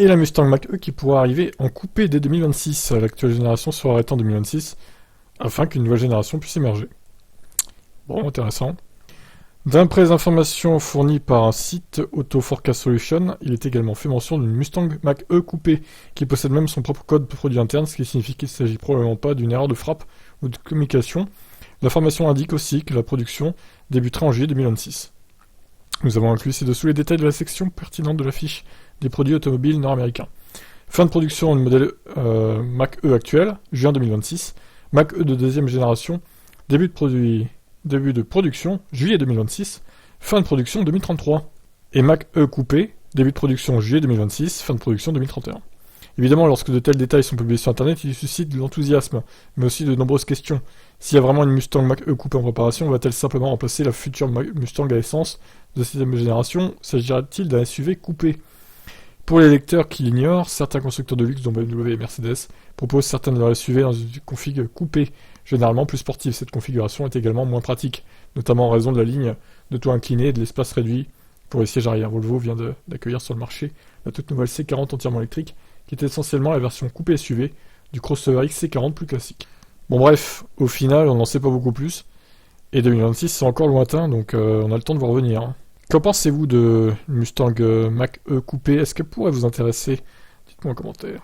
Et la Mustang Mach-E qui pourra arriver en coupé dès 2026. L'actuelle génération sera arrêtée en 2026 afin qu'une nouvelle génération puisse émerger. Bon, intéressant. D'après les informations fournies par un site Auto Forecast Solution, il est également fait mention d'une Mustang Mach-E coupée, qui possède même son propre code produit interne, ce qui signifie qu'il ne s'agit probablement pas d'une erreur de frappe ou de communication. L'information indique aussi que la production débutera en juillet 2026. Nous avons inclus ci-dessous les détails de la section pertinente de la fiche des produits automobiles nord-américains. Fin de production du modèle Mach-E actuel, juin 2026. Mach-E de deuxième génération, début de production, juillet 2026, fin de production 2033. Et Mach-E coupé, début de production juillet 2026, fin de production 2031. Évidemment, lorsque de tels détails sont publiés sur Internet, ils suscitent de l'enthousiasme, mais aussi de nombreuses questions. S'il y a vraiment une Mustang Mach-E coupée en préparation, va-t-elle simplement remplacer la future Mustang à essence de 7ème génération? S'agira-t-il d'un SUV coupé? Pour les lecteurs qui l'ignorent, certains constructeurs de luxe, dont BMW et Mercedes, proposent certaines de leurs SUV dans une config coupée, généralement plus sportive. Cette configuration est également moins pratique, notamment en raison de la ligne de toit incliné et de l'espace réduit pour les sièges arrière. Volvo vient d'accueillir sur le marché la toute nouvelle C40 entièrement électrique, qui est essentiellement la version coupée SUV du crossover XC40 plus classique. Bon bref, au final, on n'en sait pas beaucoup plus, et 2026 c'est encore lointain, donc on a le temps de voir venir. Hein. Qu'en pensez-vous de Mustang Mach-E coupé? Est-ce qu'elle pourrait vous intéresser? Dites-moi en commentaire.